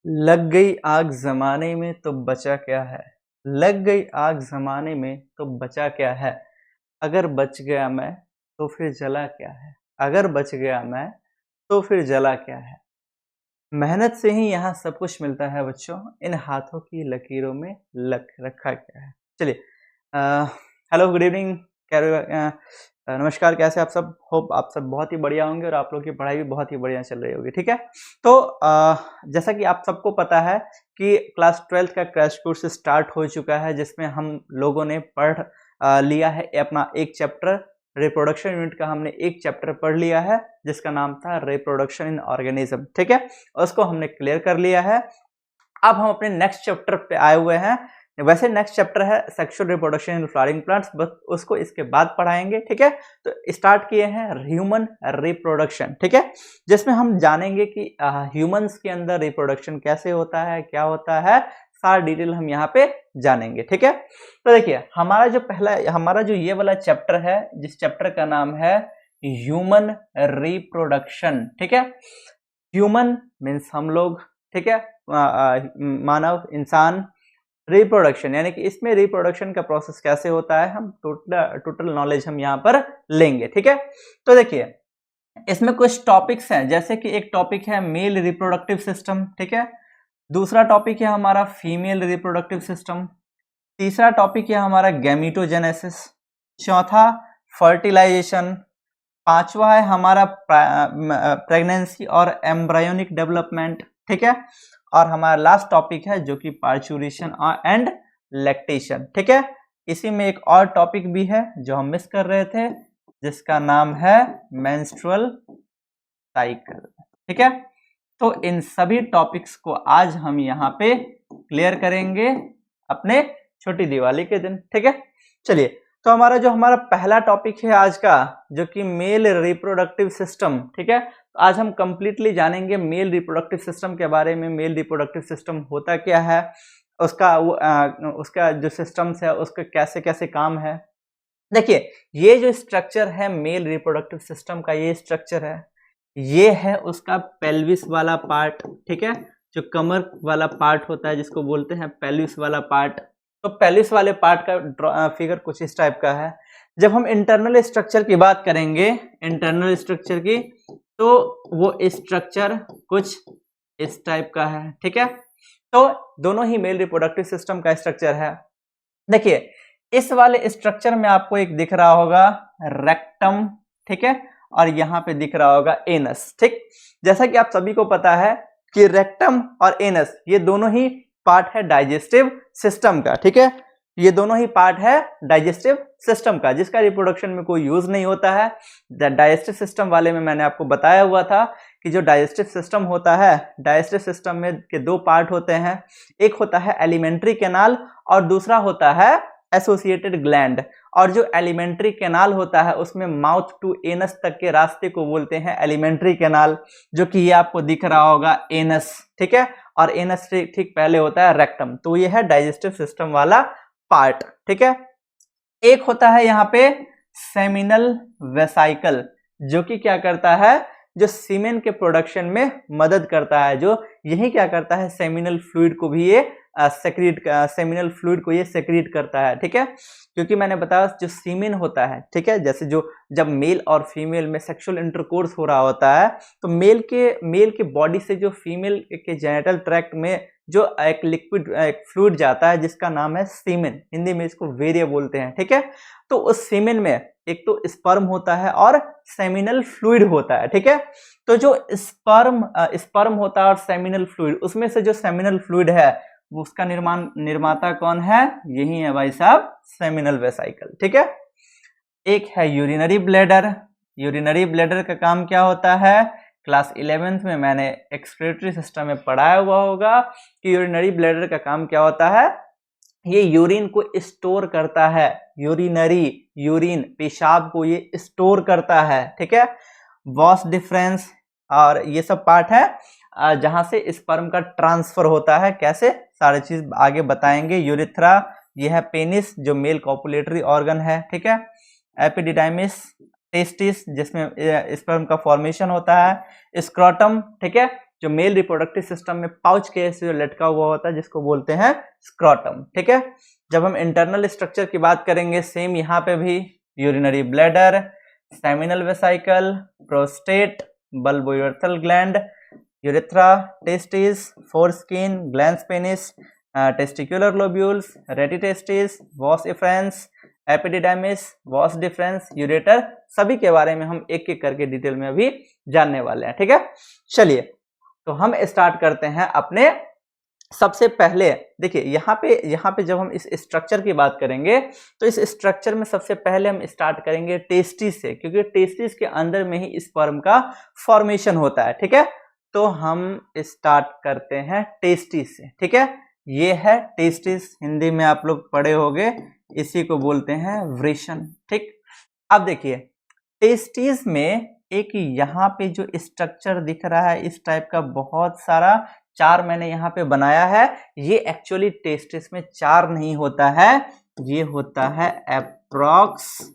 लग गई आग जमाने में तो बचा क्या है। लग गई आग जमाने में तो बचा क्या है। अगर बच गया मैं तो फिर जला क्या है। अगर बच गया मैं तो फिर जला क्या है। मेहनत से ही यहाँ सब कुछ मिलता है बच्चों, इन हाथों की लकीरों में लख रखा क्या है। चलिए, हेलो, गुड इवनिंग, नमस्कार, कैसे आप सब। होप आप सब बहुत ही बढ़िया होंगे और आप लोग की पढ़ाई भी बहुत ही बढ़िया चल रही होगी। ठीक है, तो जैसा कि आप सबको पता है कि क्लास 12th का क्रैश कोर्स स्टार्ट हो चुका है, जिसमें हम लोगों ने पढ़ लिया है अपना एक चैप्टर। रिप्रोडक्शन यूनिट का हमने एक चैप्टर पढ़ लिया है जिसका नाम था रिप्रोडक्शन इन ऑर्गेनिज्म। ठीक है, उसको हमने क्लियर कर लिया है। अब हम अपने नेक्स्ट चैप्टर पे आए हुए हैं। वैसे नेक्स्ट चैप्टर है sexual reproduction in flowering plants, बस उसको इसके बाद पढ़ाएंगे। ठीक है, तो स्टार्ट किए हैं ह्यूमन रिप्रोडक्शन। ठीक है, जिसमें हम जानेंगे कि ह्यूमंस के अंदर रिप्रोडक्शन कैसे होता है, क्या होता है, सारा डिटेल हम यहाँ पे जानेंगे। ठीक है, तो देखिए हमारा जो ये वाला चैप्टर है, जिस चैप्टर का नाम है ह्यूमन रिप्रोडक्शन। ठीक है, ह्यूमन मीन्स हम लोग। ठीक है, मानव, इंसान। रिप्रोडक्शन यानी कि इसमें रिप्रोडक्शन का प्रोसेस कैसे होता है, हम टोटल नॉलेज हम यहाँ पर लेंगे। ठीक है, तो देखिए इसमें कुछ टॉपिक्स हैं, जैसे कि एक टॉपिक है मेल रिप्रोडक्टिव सिस्टम। ठीक है, दूसरा टॉपिक है हमारा फीमेल रिप्रोडक्टिव सिस्टम, तीसरा टॉपिक है हमारा गैमीटोजेनेसिस, चौथा फर्टिलाइजेशन, पांचवा है हमारा प्रेगनेंसी और एम्ब्रायोनिक डेवलपमेंट। ठीक है, और हमारा लास्ट टॉपिक है जो कि पार्चुरेशन एंड लैक्टेशन। ठीक है, इसी में एक और टॉपिक भी है जो हम मिस कर रहे थे, जिसका नाम है मेंस्ट्रुअल साइकिल। ठीक है, तो इन सभी टॉपिक्स को आज हम यहाँ पे क्लियर करेंगे अपने छोटी दिवाली के दिन। ठीक है, चलिए, तो हमारा पहला टॉपिक है आज का, जो कि मेल रिप्रोडक्टिव सिस्टम। ठीक है, तो आज हम कंप्लीटली जानेंगे मेल रिप्रोडक्टिव सिस्टम के बारे में। मेल रिप्रोडक्टिव सिस्टम होता क्या है, उसका जो सिस्टम्स है उसका कैसे कैसे काम है। देखिए, ये जो स्ट्रक्चर है मेल रिप्रोडक्टिव सिस्टम का, ये स्ट्रक्चर है, ये है उसका पेल्विस वाला पार्ट। ठीक है, जो कमर वाला पार्ट होता है जिसको बोलते हैं पेल्विस वाला पार्ट। तो पेल्विस वाले पार्ट का फिगर कुछ इस टाइप का है। जब हम इंटरनल स्ट्रक्चर की बात करेंगे, इंटरनल स्ट्रक्चर की, तो वो स्ट्रक्चर कुछ इस टाइप का है। ठीक है, तो दोनों ही मेल रिप्रोडक्टिव सिस्टम का स्ट्रक्चर है। देखिए, इस वाले स्ट्रक्चर में आपको एक दिख रहा होगा रेक्टम। ठीक है, और यहाँ पे दिख रहा होगा एनस। ठीक, जैसा कि आप सभी को पता है कि रेक्टम और एनस ये दोनों ही पार्ट है डाइजेस्टिव सिस्टम का। ठीक है, ये दोनों ही पार्ट है डाइजेस्टिव सिस्टम का, जिसका रिप्रोडक्शन में कोई यूज नहीं होता है। डाइजेस्टिव सिस्टम वाले में मैंने आपको बताया हुआ था कि जो डाइजेस्टिव सिस्टम होता है, डाइजेस्टिव सिस्टम में के दो पार्ट होते हैं। एक होता है एलिमेंट्री कैनाल और दूसरा होता है एसोसिएटेड ग्लैंड। और जो एलिमेंट्री कैनाल होता है उसमें माउथ टू एनस तक के रास्ते को बोलते हैं एलिमेंट्री कैनाल, जो कि ये आपको दिख रहा होगा एनस। ठीक है, और एनस से ठीक पहले होता है रेक्टम। तो ये है डाइजेस्टिव सिस्टम वाला पार्ट। ठीक है, एक होता है यहाँ पे सेमिनल वेसाइकल, जो कि क्या करता है, जो सीमेन के प्रोडक्शन में मदद करता है। जो यही क्या करता है, सेमिनल फ्लूइड को भी ये सेमिनल फ्लूइड को ये सेक्रीट करता है। ठीक है, क्योंकि मैंने बताया जो सीमेन होता है, ठीक है, जैसे जो जब मेल और फीमेल में सेक्सुअल इंटरकोर्स हो रहा होता है, तो मेल के बॉडी से जो फीमेल के जेनिटल ट्रैक्ट में जो एक लिक्विड एक फ्लूइड जाता है जिसका नाम है सीमेन, हिंदी में इसको वीर्य बोलते हैं। ठीक है, तो उस सीमेन में एक तो स्पर्म होता है और सेमिनल फ्लूइड होता है। ठीक है, तो जो स्पर्म होता है और सेमिनल फ्लूइड, उसमें से जो सेमिनल फ्लूइड है उसका निर्माता कौन है, यही है भाई साहब, सेमिनल वेसाइकल। ठीक है, एक है यूरिनरी ब्लैडर। यूरिनरी ब्लैडर का काम क्या होता है, क्लास 11th में मैंने एक्सक्रीटरी सिस्टम में पढ़ाया हुआ होगा कि यूरिनरी ब्लैडर का काम क्या होता है, ये यूरिन को स्टोर करता है। यूरिन पेशाब को ये स्टोर करता है। ठीक है, वॉस डिफरेंस और ये सब पार्ट है जहां से स्पर्म का ट्रांसफर होता है। कैसे, सारी चीज आगे बताएंगे। यूरिथ्रा, ये है पेनिस जो मेल कॉपुलेटरी ऑर्गन है। ठीक है, एपिडिडाइमिस टेस्टिस जिसमें स्पर्म का फॉर्मेशन होता है। स्क्रोटम, ठीक है, जो मेल रिप्रोडक्टिव सिस्टम में पाउच के से जो लटका हुआ होता है जिसको बोलते हैं स्क्रॉटम। ठीक है, जब हम इंटरनल स्ट्रक्चर की बात करेंगे सेम यहाँ पे भी urinary bladder, seminal vesicle, prostate, bulbourethral gland, urethra, testis, foreskin, glans penis, testicular lobules, rete testis, vas efferens, epididymis, vas deferens, ureter, सभी के बारे में हम एक एक करके डिटेल में अभी जानने वाले हैं। ठीक है, चलिए तो हम स्टार्ट करते हैं अपने सबसे पहले। देखिए यहाँ पे जब हम इस स्ट्रक्चर की बात करेंगे तो इस स्ट्रक्चर में सबसे पहले हम स्टार्ट करेंगे टेस्टिस से, क्योंकि टेस्टिस के अंदर में ही स्पर्म का फॉर्मेशन होता है। ठीक है, तो हम स्टार्ट करते हैं टेस्टिस से। ठीक है, ये है टेस्टिस, हिंदी में आप लोग पढ़े होंगे, इसी को बोलते हैं वृषण। ठीक, अब देखिए टेस्टिस में एक यहाँ पे जो स्ट्रक्चर दिख रहा है इस टाइप का बहुत सारा, 4 मैंने यहाँ पे बनाया है। ये एक्चुअली टेस्टिस में 4 नहीं होता है, ये होता है अप्रॉक्स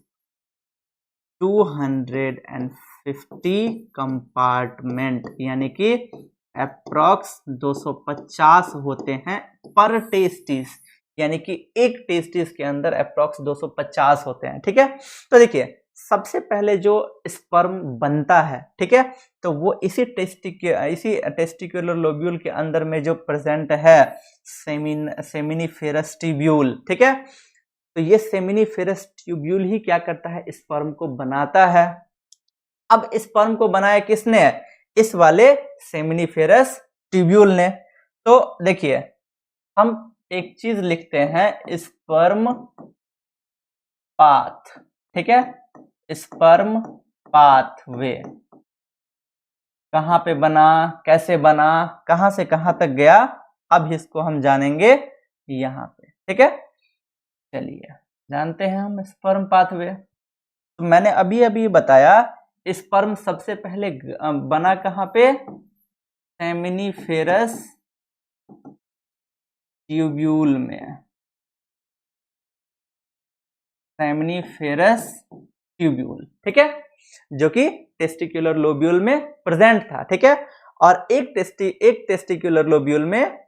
250 कंपार्टमेंट, यानी कि अप्रॉक्स 250 होते हैं पर टेस्टिस, यानी कि एक टेस्टिस के अंदर अप्रॉक्स 250 होते हैं। ठीक है, तो देखिए सबसे पहले जो स्पर्म बनता है, ठीक है, तो वो इसी टेस्टिकुलर लोब्यूल के अंदर में जो प्रेजेंट है सेमिनिफेरस ट्यूब्यूल। ठीक है, तो ये सेमिनिफेरस ट्यूब्यूल ही क्या करता है, स्पर्म को बनाता है। अब स्पर्म को बनाया किसने, इस वाले सेमिनिफेरस ट्यूब्यूल ने। तो देखिए हम एक चीज लिखते हैं, स्पर्म पाथ। ठीक है, स्पर्म पाथवे कहां पे बना, कैसे बना, कहां से कहां तक गया, अब इसको हम जानेंगे यहां पे। ठीक है, चलिए जानते हैं हम स्पर्म पाथवे। तो मैंने अभी अभी बताया स्पर्म सबसे पहले बना कहां पे, सेमिनिफेरस ट्यूब्यूल में, सेमिनिफेरस ट्यूब्यूल। ठीक है, जो कि टेस्टिकुलर लोब्यूल में प्रेजेंट था। ठीक है, और एक टेस्टिकुलर लोब्यूल में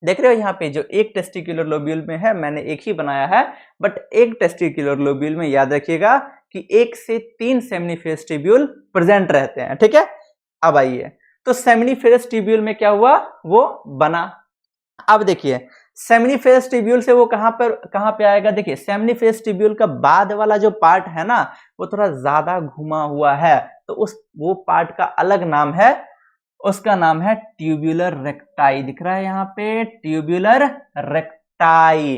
देख रहे हो यहाँ पे, जो एक टेस्टिकुलर लोब्यूल में है, मैंने एक ही बनाया है, बट एक टेस्टिकुलर लोब्यूल में याद रखिएगा कि 1 से 3 सेमिनिफेरस ट्यूब्यूल प्रेजेंट रहते हैं। ठीक है, अब आइए तो सेमिनिफेरस ट्यूब्यूल में क्या हुआ, वो बना। अब देखिए सेमिनिफेरस ट्यूब्यूल से वो कहां पे आएगा, देखिए सेमिनिफेरस ट्यूब्यूल का बाद वाला जो पार्ट है ना, वो थोड़ा ज्यादा घुमा हुआ है, तो वो पार्ट का अलग नाम है, उसका नाम है ट्यूब्यूलर रेक्टाई। दिख रहा है यहाँ पे ट्यूब्यूलर रेक्टाई।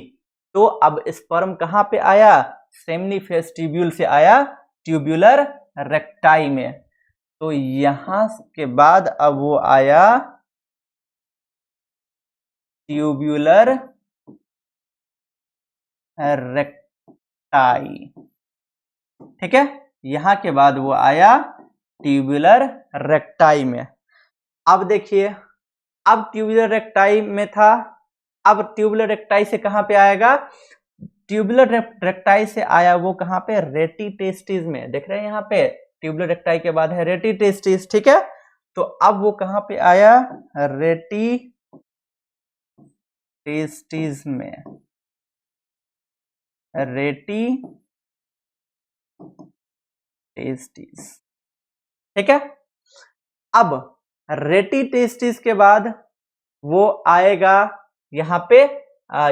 तो अब स्पर्म कहां पे आया, सेमिनिफेरस ट्यूब्यूल से आया ट्यूब्यूलर रेक्टाई में। तो यहां के बाद अब वो आया ट्यूब्यूलर रेक्टाई। ठीक है, यहां के बाद वो आया ट्यूब्यूलर रेक्टाई में। अब देखिए अब ट्यूब्यूलर रेक्टाई में था, अब ट्यूब्यूलर रेक्टाई से कहां पे आएगा, ट्यूब्यूलर रेक्टाई से आया वो कहां पे, रेटिटेस्टिस में। देख रहे हैं यहाँ पे ट्यूब्यूलर रेक्टाई के बाद है रेटिटेस्टिस। ठीक है, तो अब वो कहां पे आया, रेटिटेस्टिस में, रेटिटेस्टिस। ठीक है, अब रेटिटेस्टिस के बाद वो आएगा यहाँ पे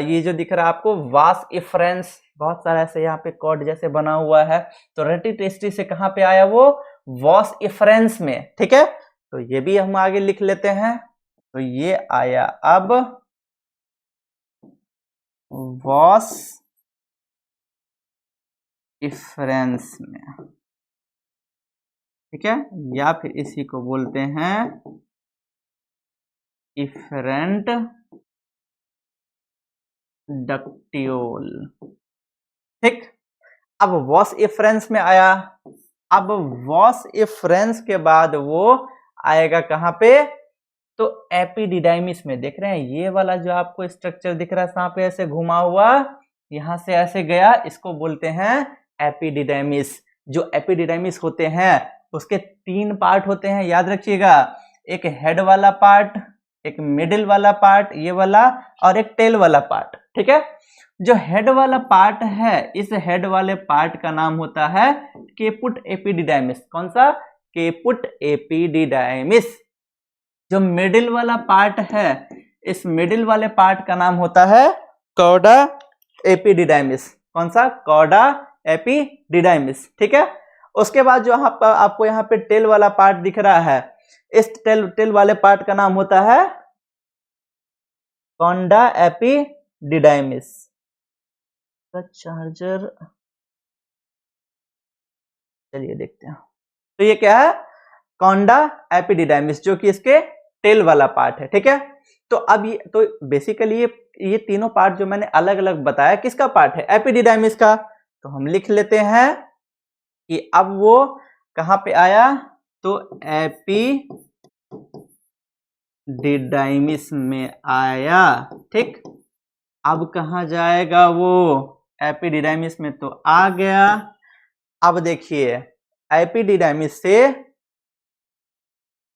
ये जो दिख रहा है आपको वास एफरेंस, बहुत सारा ऐसे यहाँ पे कॉर्ड जैसे बना हुआ है, तो रेटिटेस्टिस से कहां पे आया वो, वास एफरेंस में। ठीक है, तो ये भी हम आगे लिख लेते हैं, तो ये आया अब वास एफरेंस में। ठीक है, या फिर इसी को बोलते हैं इफरेंट डक्टियोल। ठीक, अब वॉस एफरेंस में आया, अब वॉस एफरेंस के बाद वो आएगा कहां पे, तो एपिडिडाइमिस में। देख रहे हैं ये वाला जो आपको स्ट्रक्चर दिख रहा है यहाँ पे ऐसे घुमा हुआ, यहां से ऐसे गया, इसको बोलते हैं एपिडिडाइमिस। जो एपिडिडाइमिस होते हैं उसके 3 पार्ट होते हैं, याद रखिएगा। एक हेड वाला पार्ट, एक मिडिल वाला पार्ट ये वाला, और एक टेल वाला पार्ट। ठीक है, जो हेड वाला पार्ट है, इस हेड वाले पार्ट का नाम होता है केपुट एपिडिडाइमिस। कौन सा? केपुट एपिडिडाइमिस। जो मिडिल वाला पार्ट है, इस मिडिल वाले पार्ट का नाम होता है कॉर्डा एपिडिडाइमिस। कौन सा? Chorda epididymis. ठीक है, उसके बाद जो आपको यहाँ पे टेल वाला पार्ट दिख रहा है, इस टेल वाले पार्ट का नाम होता है कॉन्डा एपिडिडाइमिस। चार्जर, चलिए देखते हैं। तो ये क्या है? कॉन्डा एपिडिडाइमिस, जो कि इसके टेल वाला पार्ट है। ठीक है, तो अब ये तो बेसिकली ये तीनों पार्ट जो मैंने अलग अलग बताया किसका पार्ट है? एपिडिडाइमिस का। तो हम लिख लेते हैं कि अब वो कहां पे आया? तो एपिडिडाइमिस में आया। ठीक, अब कहां जाएगा वो? एपिडिडाइमिस में तो आ गया। अब देखिए एपिडिडाइमिस से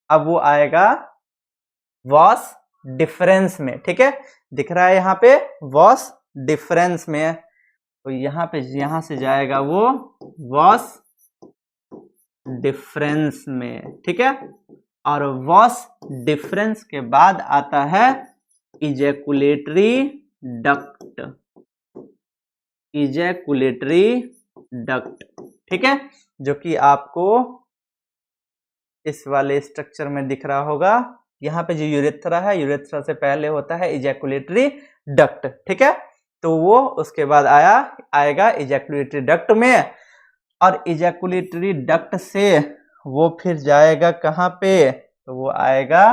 अब वो आएगा वॉस डिफरेंस में। ठीक है, दिख रहा है यहाँ पे वॉस डिफरेंस में। तो यहाँ से जाएगा वो वॉस डिफरेंस में। ठीक है, और वॉस डिफरेंस के बाद आता है इजैकुलेटरी डक्ट। इजैकुलेटरी डक्ट, ठीक है, जो कि आपको इस वाले स्ट्रक्चर में दिख रहा होगा। यहाँ पे जो यूरेथ्रा है, यूरेथ्रा से पहले होता है इजैकुलेटरी डक्ट। ठीक है, तो वो उसके बाद आएगा इजैकुलेटरी डक्ट में, और इजैकुलेटरी डक्ट से वो फिर जाएगा कहाँ पे? तो वो आएगा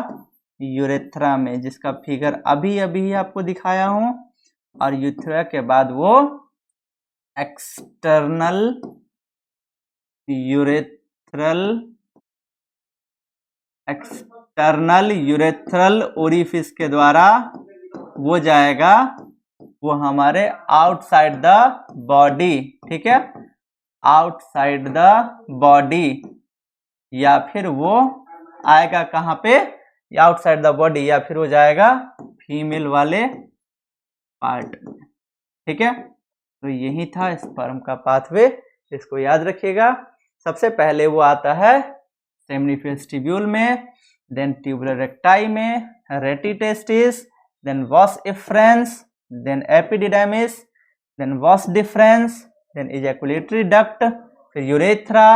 यूरेथ्रा में, जिसका फिगर अभी अभी आपको दिखाया हूं। और यूरेथ्रा के बाद वो एक्सटर्नल यूरेथ्रल ओरिफिस के द्वारा वो जाएगा, वो हमारे आउटसाइड द बॉडी। ठीक है, आउटसाइड द बॉडी, या फिर वो आएगा कहाँ पे? आउटसाइड द बॉडी, या फिर वो जाएगा फीमेल वाले पार्ट में। ठीक है, तो यही था स्पर्म का पाथवे, इसको याद रखिएगा। सबसे पहले वो आता है सेमिनिफरस ट्यूब्यूल में, देन ट्यूबुलर रेक्टाई में, rete testis, then vas efferens, then epididymis, then vas deferens, then ejaculatory duct, फिर यूरेथ्रा,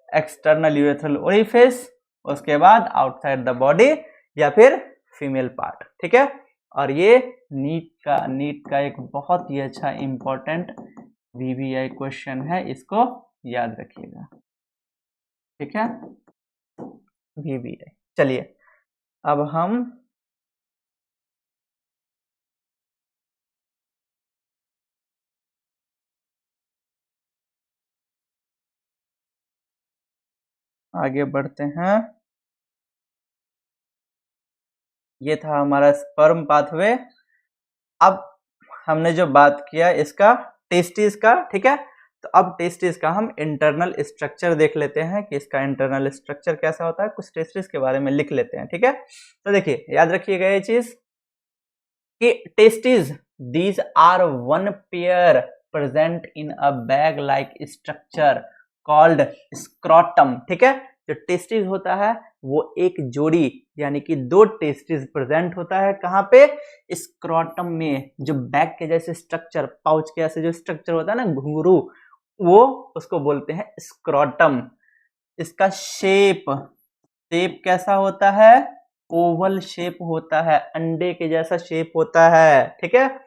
एक्सटर्नल यूरेथ्रल ओरिफिस, उसके बाद आउटसाइड द बॉडी या फिर फीमेल पार्ट। ठीक है, और ये नीट का एक बहुत ही अच्छा इंपॉर्टेंट VBI क्वेश्चन है, इसको याद रखिएगा। ठीक है, VBI। चलिए अब हम आगे बढ़ते हैं। ये था हमारा स्पर्म पाथवे। अब हमने जो बात किया इसका टेस्टिस का, ठीक है, तो अब टेस्टिस का हम इंटरनल स्ट्रक्चर देख लेते हैं कि इसका इंटरनल स्ट्रक्चर कैसा होता है। कुछ टेस्टिस के बारे में लिख लेते हैं। ठीक है, तो देखिए याद रखिएगा ये चीज कि testis these are one pair present in a bag like structure called scrotum. ठीक है, जो टेस्टिस होता है वो एक जोड़ी यानी कि 2 टेस्टिस प्रेजेंट होता है। कहाँ पे? स्क्रोटम में। जो बैग के जैसे स्ट्रक्चर, पाउच के जैसे जो स्ट्रक्चर होता है ना, घुंघरू, वो उसको बोलते हैं स्क्रोटम। इसका शेप कैसा होता है? ओवल शेप होता है, अंडे के जैसा शेप होता है। ठीक है,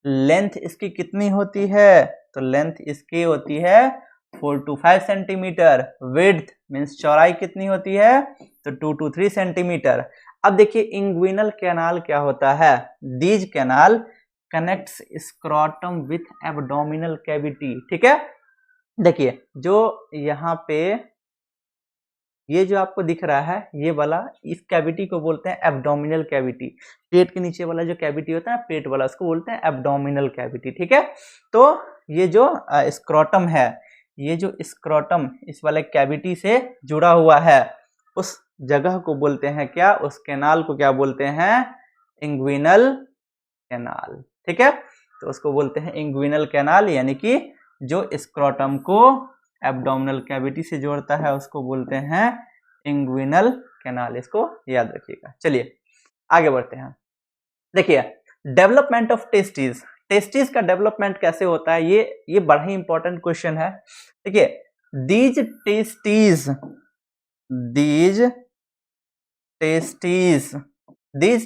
लेंथ इसकी कितनी होती है? तो लेंथ इसकी होती है 4 to 5 सेंटीमीटर। विड्थ मीन्स चौड़ाई कितनी होती है? तो 2 to 3 सेंटीमीटर। अब देखिए इंग्विनल कैनाल क्या होता है? These canal connects scrotum with abdominal cavity. ठीक है, देखिए जो यहाँ पे ये जो आपको दिख रहा है ये वाला, इस कैविटी को बोलते हैं एब्डोमिनल कैविटी। पेट के नीचे वाला जो कैविटी होता है पेट वाला, उसको बोलते हैं एब्डोमिनल कैविटी। ठीक है, तो ये जो स्क्रोटम है, ये जो स्क्रोटम इस वाले कैविटी से जुड़ा हुआ है, उस जगह को बोलते हैं क्या, उस कैनाल को क्या बोलते हैं, इंग्विनल कैनाल। ठीक है, तो उसको बोलते हैं इंग्विनल कैनाल, यानी कि जो स्क्रोटम को एब्डोमिनल कैविटी से जोड़ता है उसको बोलते हैं इंग्विनल कैनाल। इसको याद रखिएगा। चलिए आगे बढ़ते हैं। देखिए डेवलपमेंट ऑफ टेस्टिस, टेस्टिस का डेवलपमेंट कैसे होता है, ये बड़ा ही इंपॉर्टेंट क्वेश्चन है। देखिए these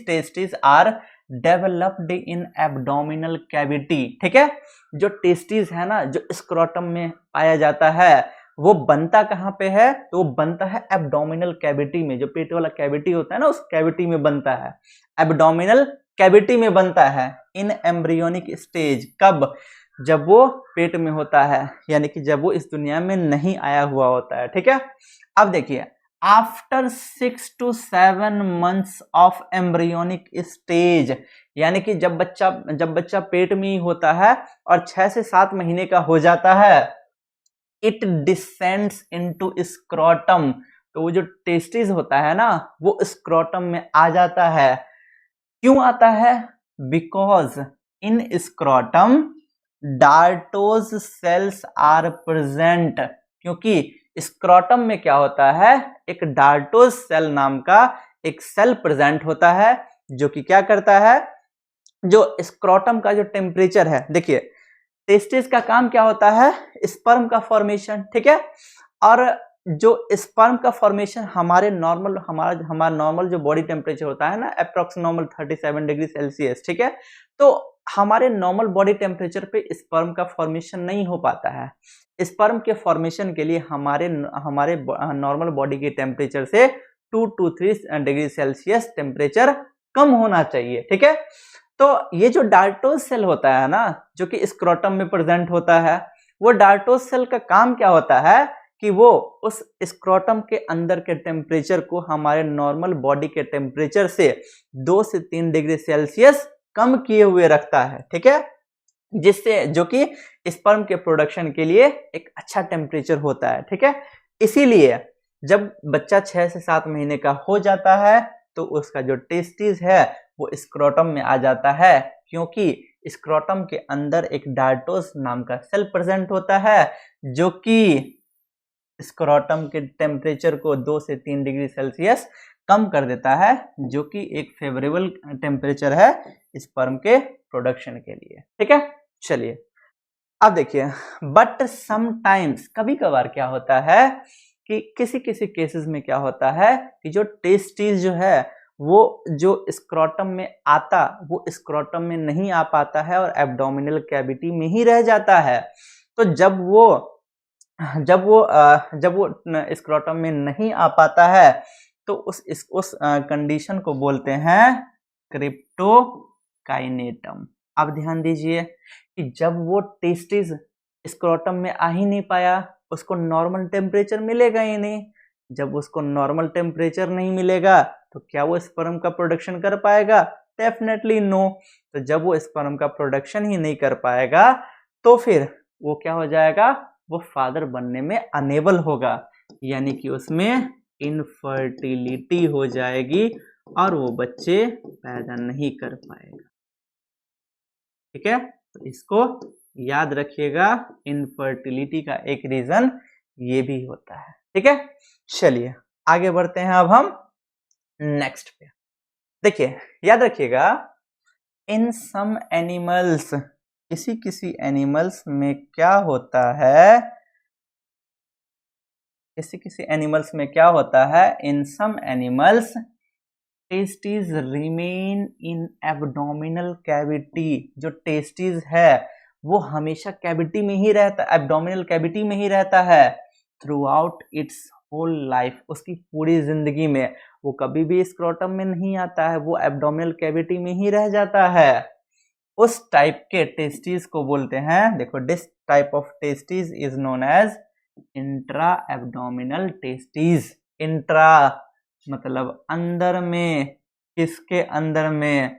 testis are developed in abdominal cavity. ठीक है, जो टेस्टिस है ना, जो स्क्रोटम में पाया जाता है, वो बनता कहाँ पे है, तो वो बनता है एब्डोमिनल कैविटी में। जो पेट वाला कैविटी होता है ना, उस कैविटी में बनता है, एब्डोमिनल कैविटी में बनता है। इन एम्ब्रियोनिक स्टेज, कब, जब वो पेट में होता है, यानी कि जब वो इस दुनिया में नहीं आया हुआ होता है। ठीक है, अब देखिए after 6 to 7 months of embryonic stage, यानी कि जब बच्चा पेट में ही होता है और 6 से 7 महीने का हो जाता है, इट डिसेंड्स इनटू स्क्रोटम। तो वो जो टेस्टिस होता है ना, वो स्क्रोटम में आ जाता है। क्यों आता है, because in scrotum dartos cells are present, क्योंकि स्क्रोटम में क्या होता है, एक डार्टोज सेल नाम का एक सेल प्रेजेंट होता है, जो कि क्या करता है, जो स्क्रोटम का जो टेम्परेचर है, देखिए टेस्टिस का काम क्या होता है, स्पर्म का फॉर्मेशन। ठीक है, और जो स्पर्म का फॉर्मेशन हमारा नॉर्मल जो बॉडी टेम्परेचर होता है ना, अप्रोक्स नॉर्मल 37 डिग्री सेल्सियस। ठीक है, तो हमारे नॉर्मल बॉडी टेम्परेचर पे स्पर्म का फॉर्मेशन नहीं हो पाता है। स्पर्म के फॉर्मेशन के लिए हमारे नॉर्मल बॉडी के टेम्परेचर से 2 to 3 डिग्री सेल्सियस टेम्परेचर कम होना चाहिए। ठीक है, तो ये जो डार्टोज सेल होता है ना, जो कि स्क्रोटम में प्रेजेंट होता है, वो डार्टोज सेल का काम क्या होता है कि वो उस स्क्रोटम के अंदर के टेम्परेचर को हमारे नॉर्मल बॉडी के टेम्परेचर से 2 से 3 डिग्री सेल्सियस कम किए हुए रखता है। ठीक है, जिससे जो कि स्पर्म के प्रोडक्शन के लिए एक अच्छा टेम्परेचर होता है। ठीक है, इसीलिए जब बच्चा 6 से 7 महीने का हो जाता है तो उसका जो टेस्टिस है वो स्क्रोटम में आ जाता है, क्योंकि स्क्रोटम के अंदर एक डार्टोस नाम का सेल प्रेजेंट होता है, जो कि स्क्रोटम के टेम्परेचर को 2 से 3 डिग्री सेल्सियस कम कर देता है, जो कि एक फेवरेबल टेम्परेचर है स्पर्म के प्रोडक्शन के लिए। ठीक है, चलिए अब देखिए, बट समटाइम्स, कभी कभार क्या होता है कि किसी केसेस में क्या होता है कि जो टेस्टिस जो है वो जो स्क्रोटम में आता, वो स्क्रोटम में नहीं आ पाता है और एब्डोमिनल कैविटी में ही रह जाता है। तो जब वो स्क्रोटम में नहीं आ पाता है तो उस कंडीशन को बोलते हैं क्रिप्टोकाइनेटम। अब ध्यान दीजिए कि जब वो टेस्टिस स्क्रोटम में आ ही नहीं पाया, उसको नॉर्मल टेम्परेचर मिलेगा ही नहीं। जब उसको नॉर्मल टेम्परेचर नहीं मिलेगा तो क्या वो स्पर्म का प्रोडक्शन कर पाएगा? Definitely no. तो जब वो स्पर्म का प्रोडक्शन ही नहीं कर पाएगा तो फिर वो क्या हो जाएगा, वो फादर बनने में अनेबल होगा, यानी कि उसमें इनफर्टिलिटी हो जाएगी और वो बच्चे पैदा नहीं कर पाएगा। ठीक है, तो इसको याद रखिएगा, इनफर्टिलिटी का एक रीजन ये भी होता है। ठीक है, चलिए आगे बढ़ते हैं अब हम नेक्स्ट पे। देखिए याद रखिएगा, इन सम एनिमल्स, किसी एनिमल्स में क्या होता है, किसी एनिमल्स में क्या होता है, in some animals testis remain in abdominal cavity. जो टेस्टिस है वो हमेशा कैविटी में ही रहता, एब्डोमिनल कैविटी में ही रहता है throughout its whole life. उसकी पूरी जिंदगी में वो कभी भी स्क्रोटम में नहीं आता है, वो एब्डोमिनल कैविटी में ही रह जाता है। उस टाइप के टेस्टिस को बोलते हैं, देखो this type of testis is known as intra abdominal testis. Intra मतलब अंदर में, किसके अंदर में,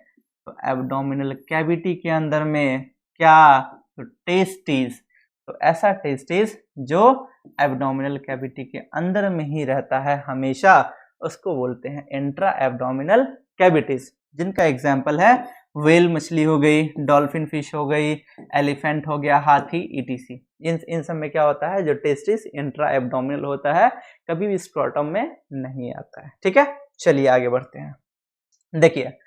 तो एब्डोमिनल कैविटी के अंदर में, क्या, तो टेस्टिस। तो ऐसा टेस्टिस जो एब्डोमिनल कैविटी के अंदर में ही रहता है हमेशा, उसको बोलते हैं इंट्रा एब्डोमिनल कैविटीज, जिनका एग्जाम्पल है व्हेल मछली हो गई, डॉल्फिन फिश हो गई, एलिफेंट हो गया, हाथी, ईटीसी। इन सब में क्या होता है, जो टेस्टिस इंट्रा एब्डोमिनल होता है, कभी भी स्क्रोटम में नहीं आता है। ठीक है, चलिए आगे बढ़ते हैं। देखिए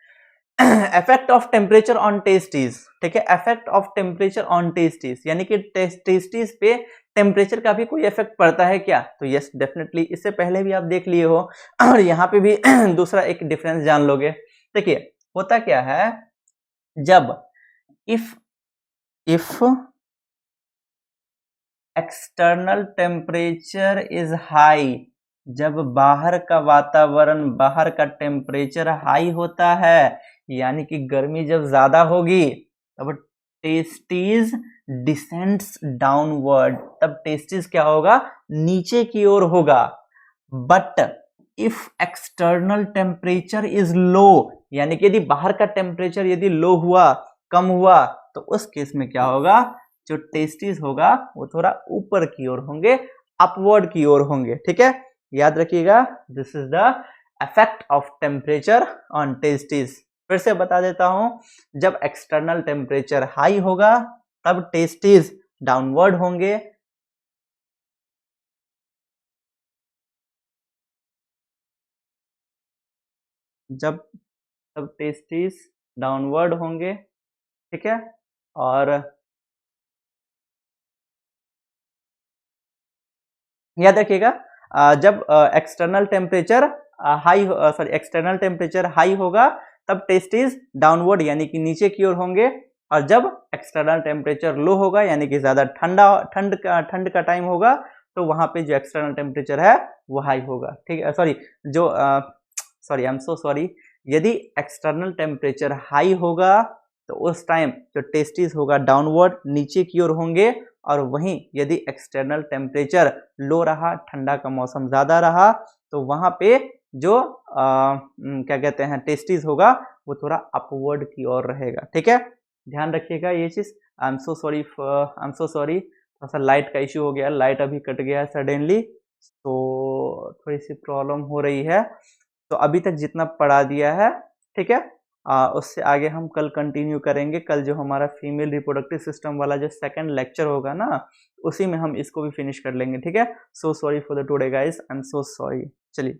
effect of temperature on testis. ठीक है, effect of temperature on testis, यानी कि टेस्टिस पे टेम्परेचर का भी कोई इफेक्ट पड़ता है क्या? तो यस डेफिनेटली, इससे पहले भी आप देख लिए हो और यहाँ पे भी दूसरा एक डिफरेंस जान लोगे। देखिए होता क्या है, जब if external temperature is high, जब बाहर का वातावरण, बाहर का टेम्परेचर हाई होता है, यानी कि गर्मी जब ज्यादा होगी, तब टेस्टिस डिसेंड्स डाउनवर्ड, तब टेस्टिस क्या होगा, नीचे की ओर होगा। But if external temperature is low, यानी कि यदि बाहर का टेम्परेचर यदि लो हुआ, कम हुआ, तो उस केस में क्या होगा, जो टेस्टिस होगा वो थोड़ा ऊपर की ओर होंगे, अपवर्ड की ओर होंगे। ठीक है, याद रखिएगा, this is the effect of temperature on testis. फिर से बता देता हूं, जब एक्सटर्नल टेम्परेचर हाई होगा तब टेस्टिस डाउनवर्ड होंगे, तब टेस्टिस डाउनवर्ड होंगे। ठीक है, और याद रखिएगा, जब एक्सटर्नल टेम्परेचर हाई होगा तब टेस्टिस डाउनवर्ड यानी कि नीचे की ओर होंगे, और जब एक्सटर्नल टेम्परेचर लो होगा यानी कि ज्यादा ठंड का टाइम होगा, तो वहां पे जो एक्सटर्नल टेम्परेचर है वो हाई होगा। ठीक है, आई एम सो सॉरी, यदि एक्सटर्नल टेम्परेचर हाई होगा तो उस टाइम जो टेस्टिस होगा डाउनवर्ड नीचे की ओर होंगे, और वहीं यदि एक्सटर्नल टेम्परेचर लो रहा, ठंडा का मौसम ज्यादा रहा, तो वहां पे जो क्या कहते हैं, टेस्टिस होगा वो थोड़ा अपवर्ड की ओर रहेगा। ठीक है, ध्यान रखिएगा ये चीज। आई एम सो सॉरी, थोड़ा सा लाइट का इश्यू हो गया, लाइट अभी कट गया सडनली, तो थोड़ी सी प्रॉब्लम हो रही है। तो अभी तक जितना पढ़ा दिया है, ठीक है, उससे आगे हम कल कंटिन्यू करेंगे। कल जो हमारा फीमेल रिप्रोडक्टिव सिस्टम वाला जो सेकंड लेक्चर होगा ना, उसी में हम इसको भी फिनिश कर लेंगे। ठीक है, so sorry for the today guys, I am so sorry. चलिए।